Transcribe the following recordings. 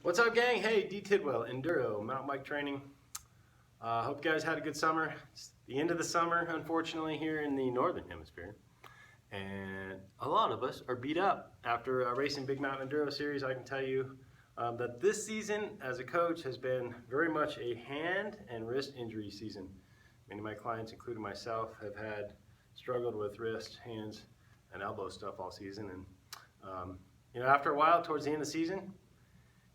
What's up, gang? Hey, D. Tidwell, Enduro, mountain bike training. Hope you guys had a good summer. It's the end of the summer, unfortunately, here in the northern hemisphere. And a lot of us are beat up. After racing Big Mountain Enduro Series, I can tell you that this season, as a coach, has been very much a hand and wrist injury season. Many of my clients, including myself, have had struggled with wrist, hands, and elbow stuff all season. And after a while, towards the end of the season,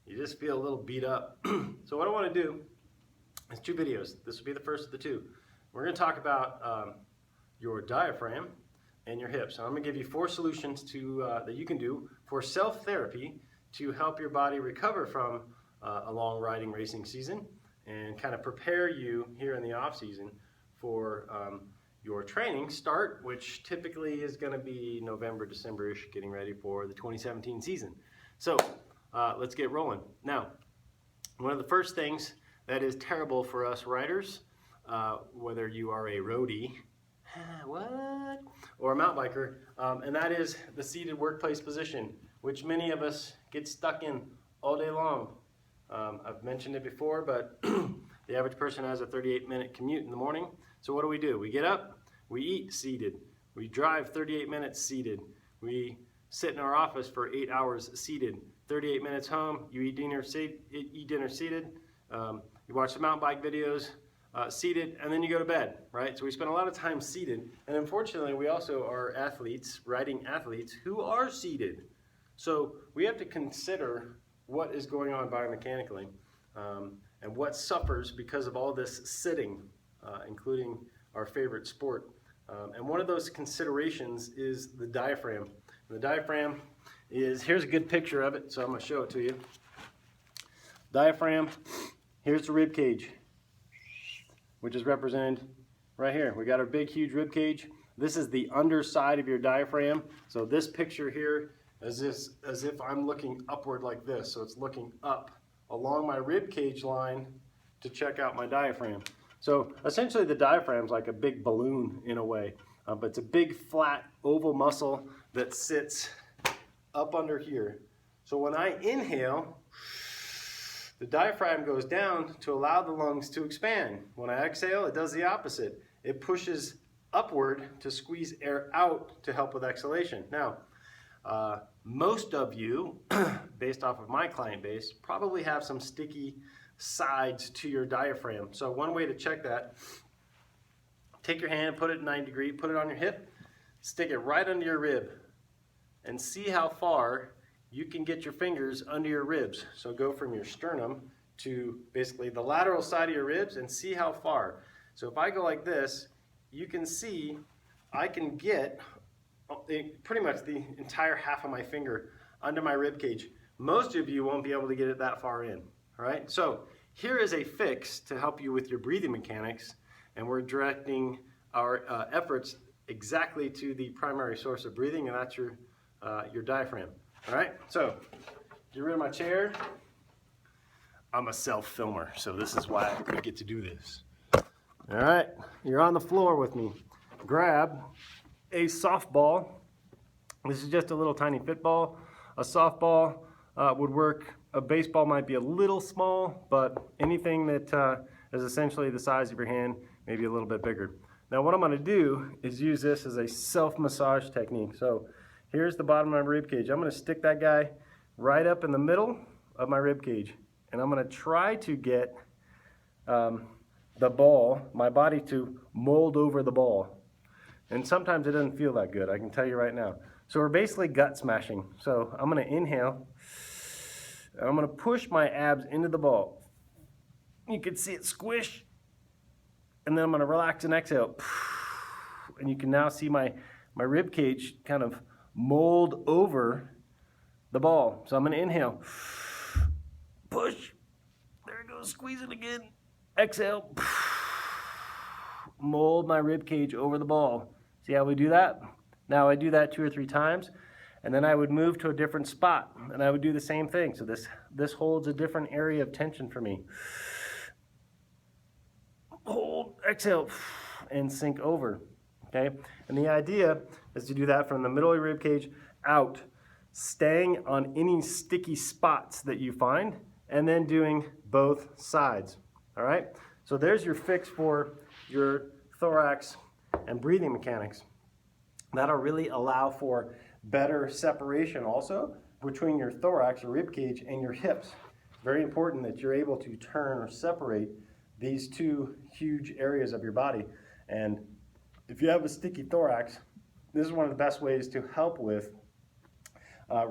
you just feel a little beat up. So what I want to do is 2 videos. This will be the first of the 2. We're going to talk about your diaphragm and your hips. So I'm going to give you 4 solutions that you can do for self-therapy to help your body recover from a long riding racing season and kind of prepare you here in the off season for your training start, which typically is going to be November, December-ish, getting ready for the 2017 season. So let's get rolling. Now, one of the first things that is terrible for us riders, whether you are a roadie, or a mountain biker, and that is the seated workplace position, which many of us get stuck in all day long. I've mentioned it before, but the average person has a 38-minute commute in the morning. So what do? We get up, we eat seated, we drive 38 minutes seated, we sit in our office for 8 hours seated, 38 minutes home, you eat dinner seated, you watch the mountain bike videos seated, and then you go to bed, right? So we spend a lot of time seated, and unfortunately we also are athletes, riding athletes, who are seated. So we have to consider what is going on biomechanically and what suffers because of all this sitting, including our favorite sport. And one of those considerations is the diaphragm. And the diaphragm is, here's a good picture of it, so I'm going to show it to you. Diaphragm, here's the rib cage, which is represented right here. We got our big, huge rib cage. This is the underside of your diaphragm. So this picture here is as if I'm looking upward like this. So it's looking up along my rib cage line to check out my diaphragm. So essentially the diaphragm is like a big balloon in a way, but it's a big flat oval muscle that sits up under here. So when I inhale, the diaphragm goes down to allow the lungs to expand. When I exhale, it does the opposite. It pushes upward to squeeze air out to help with exhalation. Now, most of you, based off of my client base, probably have some sticky sides to your diaphragm. So one way to check that, take your hand, put it at 90 degrees, put it on your hip, stick it right under your rib, and see how far you can get your fingers under your ribs. So go from your sternum to basically the lateral side of your ribs and see how far. So if I go like this, you can see I can get pretty much the entire half of my finger under my rib cage. Most of you won't be able to get it that far in, all right? So here is a fix to help you with your breathing mechanics, and we're directing our efforts exactly to the primary source of breathing, and that's your diaphragm. All right, so get rid of my chair. I'm a self-filmer, so this is why I get to do this. All right, you're on the floor with me. Grab a softball. This is just a little tiny fit ball. A softball would work. A baseball might be a little small, but anything that is essentially the size of your hand, maybe a little bit bigger. Now what I'm going to do is use this as a self-massage technique. So here's the bottom of my rib cage. I'm going to stick that guy right up in the middle of my rib cage, and I'm going to try to get the ball, my body, to mold over the ball. And sometimes it doesn't feel that good, I can tell you right now. So we're basically gut smashing. So I'm going to inhale, and I'm going to push my abs into the ball. You can see it squish, and then I'm going to relax and exhale. And you can now see my rib cage kind of mold over the ball. So I'm going to inhale, push, there it goes, squeeze it again, exhale, mold my rib cage over the ball. See how we do that? Now I do that 2 or 3 times, and then I would move to a different spot, and I would do the same thing. So this holds a different area of tension for me. Hold, exhale, and sink over. Okay, and the idea is to do that from the middle of your rib cage out, staying on any sticky spots that you find, and then doing both sides. All right? So there's your fix for your thorax and breathing mechanics. That'll really allow for better separation also between your thorax or rib cage and your hips. It's very important that you're able to turn or separate these two huge areas of your body. And if you have a sticky thorax, this is one of the best ways to help with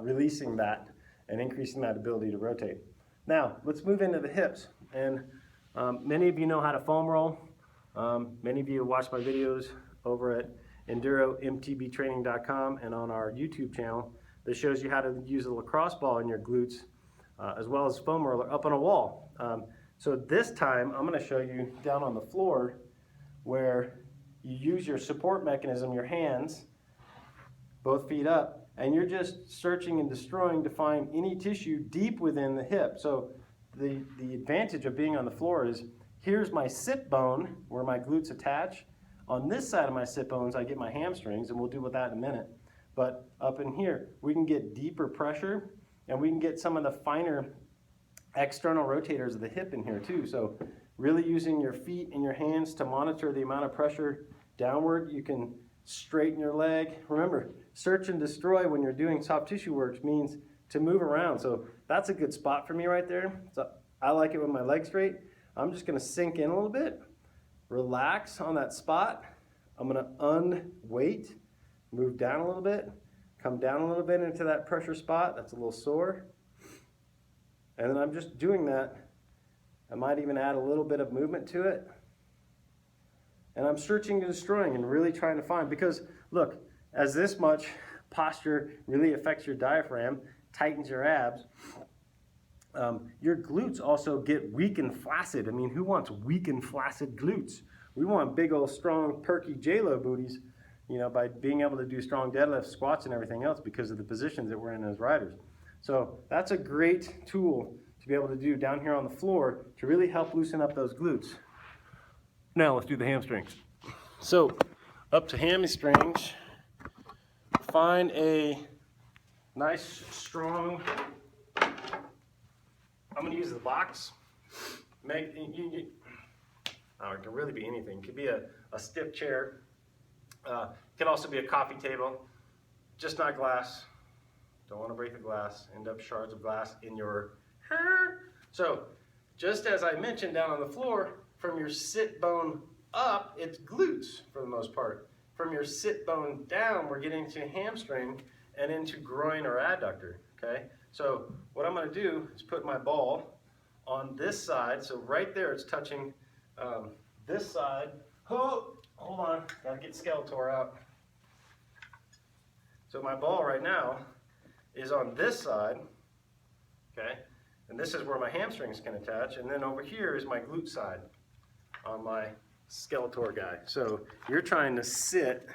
releasing that and increasing that ability to rotate. Now, let's move into the hips. And many of you know how to foam roll. Many of you watch my videos over at EnduroMTBtraining.com and on our YouTube channel that shows you how to use a lacrosse ball in your glutes as well as foam roller up on a wall. So this time I'm going to show you down on the floor where you use your support mechanism, your hands, both feet up, and you're just searching and destroying to find any tissue deep within the hip. So the advantage of being on the floor is here's my sit bone where my glutes attach. On this side of my sit bones, I get my hamstrings, and we'll deal with that in a minute. But up in here, we can get deeper pressure, and we can get some of the finer external rotators of the hip in here too. So really using your feet and your hands to monitor the amount of pressure downward. You can straighten your leg. Remember, search and destroy when you're doing soft tissue work means to move around. So that's a good spot for me right there. So I like it with my legs straight. I'm just gonna sink in a little bit, relax on that spot. I'm gonna unweight, move down a little bit, come down a little bit into that pressure spot. That's a little sore. And then I'm just doing that. I might even add a little bit of movement to it. And I'm searching and destroying and really trying to find, because look, as this much posture really affects your diaphragm, tightens your abs, your glutes also get weak and flaccid. I mean, who wants weak and flaccid glutes? We want big old strong perky J-Lo booties, you know, by being able to do strong deadlifts, squats, and everything else because of the positions that we're in as riders. So that's a great tool to be able to do down here on the floor to really help loosen up those glutes. Now let's do the hamstrings. So up to hamstrings, find a nice strong, I'm going to use the box. It can really be anything. It could be a stiff chair. It could also be a coffee table, just not glass. Don't want to break the glass, end up shards of glass in your hair. So just as I mentioned down on the floor, from your sit bone up, it's glutes for the most part. From your sit bone down, we're getting to hamstring and into groin or adductor, okay? So what I'm gonna do is put my ball on this side. So right there, it's touching this side. Oh, hold on, gotta get Skeletor out. So my ball right now is on this side, okay? And this is where my hamstrings can attach. And then over here is my glute side on my Skeletor guy. So you're trying to sit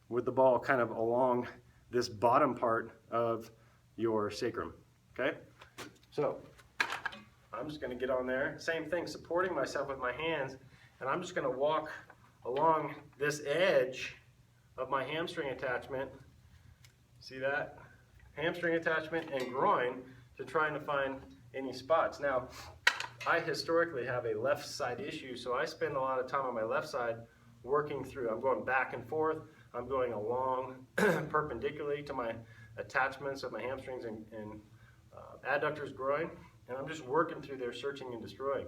with the ball kind of along this bottom part of your sacrum, okay? So I'm just gonna get on there. Same thing, supporting myself with my hands, and I'm just gonna walk along this edge of my hamstring attachment. See that? Hamstring attachment and groin to trying to find any spots. Now, I historically have a left side issue, so I spend a lot of time on my left side working through. I'm going back and forth. I'm going along perpendicularly to my attachments of my hamstrings and adductors, groin, and I'm just working through there, searching and destroying.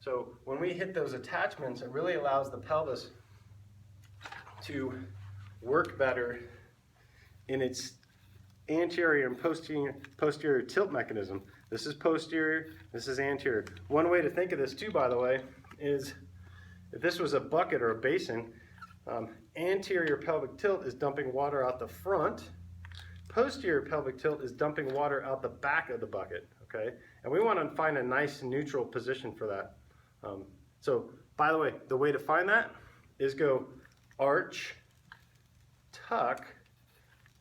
So when we hit those attachments, it really allows the pelvis to work better in its anterior and posterior tilt mechanism. This is posterior, this is anterior. One way to think of this too, by the way, is if this was a bucket or a basin, anterior pelvic tilt is dumping water out the front, posterior pelvic tilt is dumping water out the back of the bucket, okay? And we want to find a nice neutral position for that. So, by the way to find that is go arch, tuck,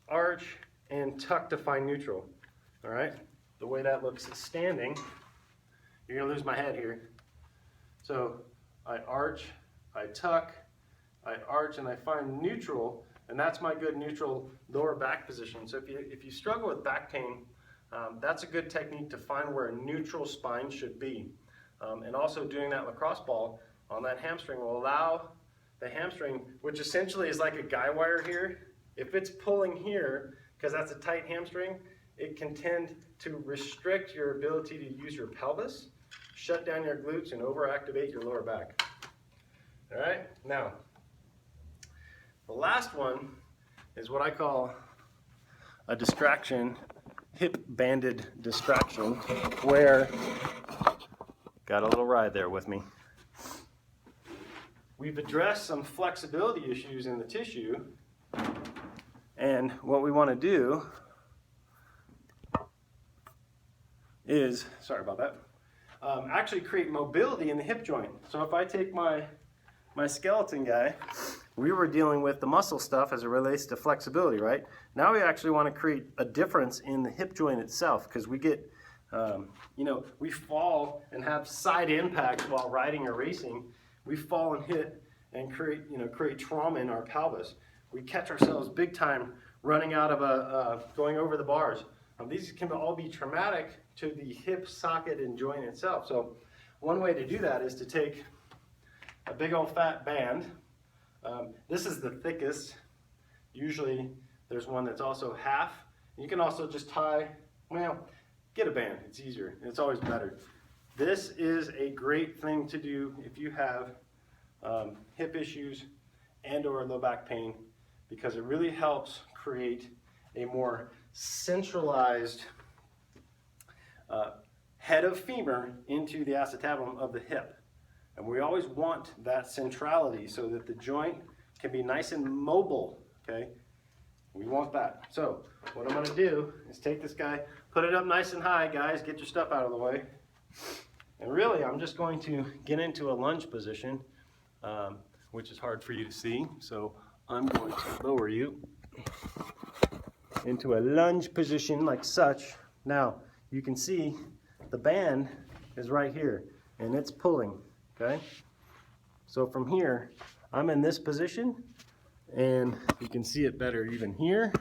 arch, and tuck to find neutral, all right? The way that looks is standing. You're gonna lose my head here. So I arch, I tuck, I arch, and I find neutral, and that's my good neutral lower back position. So if you struggle with back pain, That's a good technique to find where a neutral spine should be. And also doing that lacrosse ball on that hamstring will allow the hamstring, which essentially is like a guy wire here, if it's pulling here, because that's a tight hamstring, it can tend to restrict your ability to use your pelvis, shut down your glutes, and overactivate your lower back. All right, now, the last one is what I call a distraction, hip banded distraction, where, got a little ride there with me. We've addressed some flexibility issues in the tissue, and what we want to do is, sorry about that, actually create mobility in the hip joint. So if I take my skeleton guy, we were dealing with the muscle stuff as it relates to flexibility, right? Now we actually want to create a difference in the hip joint itself, because we get, we fall and have side impacts while riding or racing. We fall and hit and create trauma in our pelvis. We catch ourselves big time running out of going over the bars. These can all be traumatic to the hip socket and joint itself. So one way to do that is to take a big old fat band. This is the thickest. Usually there's one that's also half. You can also just tie, get a band, it's easier, and it's always better. This is a great thing to do if you have hip issues and or low back pain, because it really helps create a more centralized head of femur into the acetabulum of the hip. And we always want that centrality so that the joint can be nice and mobile, okay? We want that. So what I'm gonna do is take this guy, put it up nice and high, guys, get your stuff out of the way. And really, I'm just going to get into a lunge position, which is hard for you to see. So I'm going to lower you into a lunge position like such. Now, you can see the band is right here, and it's pulling, okay? So from here, I'm in this position, and you can see it better even here.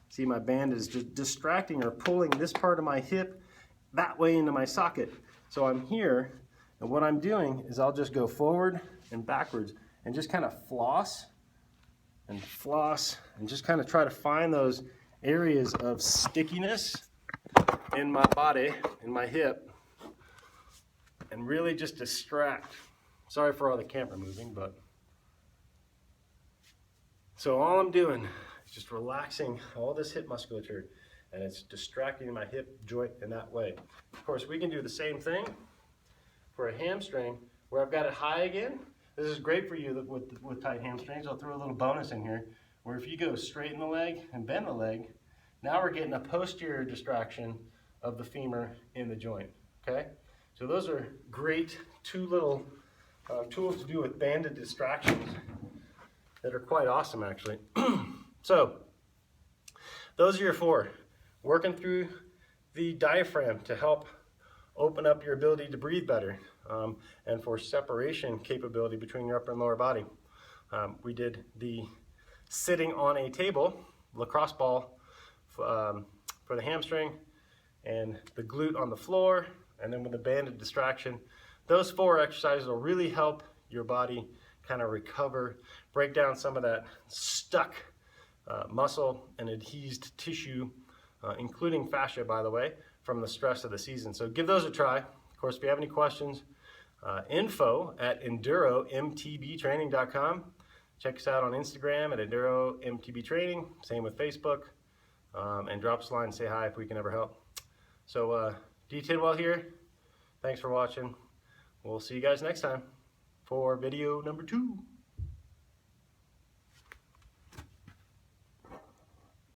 See, my band is just distracting or pulling this part of my hip that way into my socket. So I'm here, and what I'm doing is I'll just go forward and backwards and just kind of floss and just kind of try to find those areas of stickiness in my body, in my hip, and really just distract. Sorry for all the camera moving, but so all I'm doing is just relaxing all this hip musculature, and it's distracting my hip joint in that way. Of course, we can do the same thing for a hamstring where I've got it high again. This is great for you with tight hamstrings. I'll throw a little bonus in here, where if you go straighten the leg and bend the leg, now we're getting a posterior distraction of the femur in the joint, okay? So those are great two little tools to do with banded distractions that are quite awesome, actually. So those are your four. Working through the diaphragm to help open up your ability to breathe better, and for separation capability between your upper and lower body. We did the sitting on a table, lacrosse ball for the hamstring, and the glute on the floor, and then with the banded distraction. Those four exercises will really help your body kind of recover, break down some of that stuck muscle and adhesed tissue, including fascia, by the way, from the stress of the season. So give those a try. Of course, if you have any questions, info@enduromtbtraining.com. Check us out on Instagram at enduromtbtraining. Same with Facebook. And drop us a line and say hi if we can ever help. So detailed well here. Thanks for watching. We'll see you guys next time for video number 2.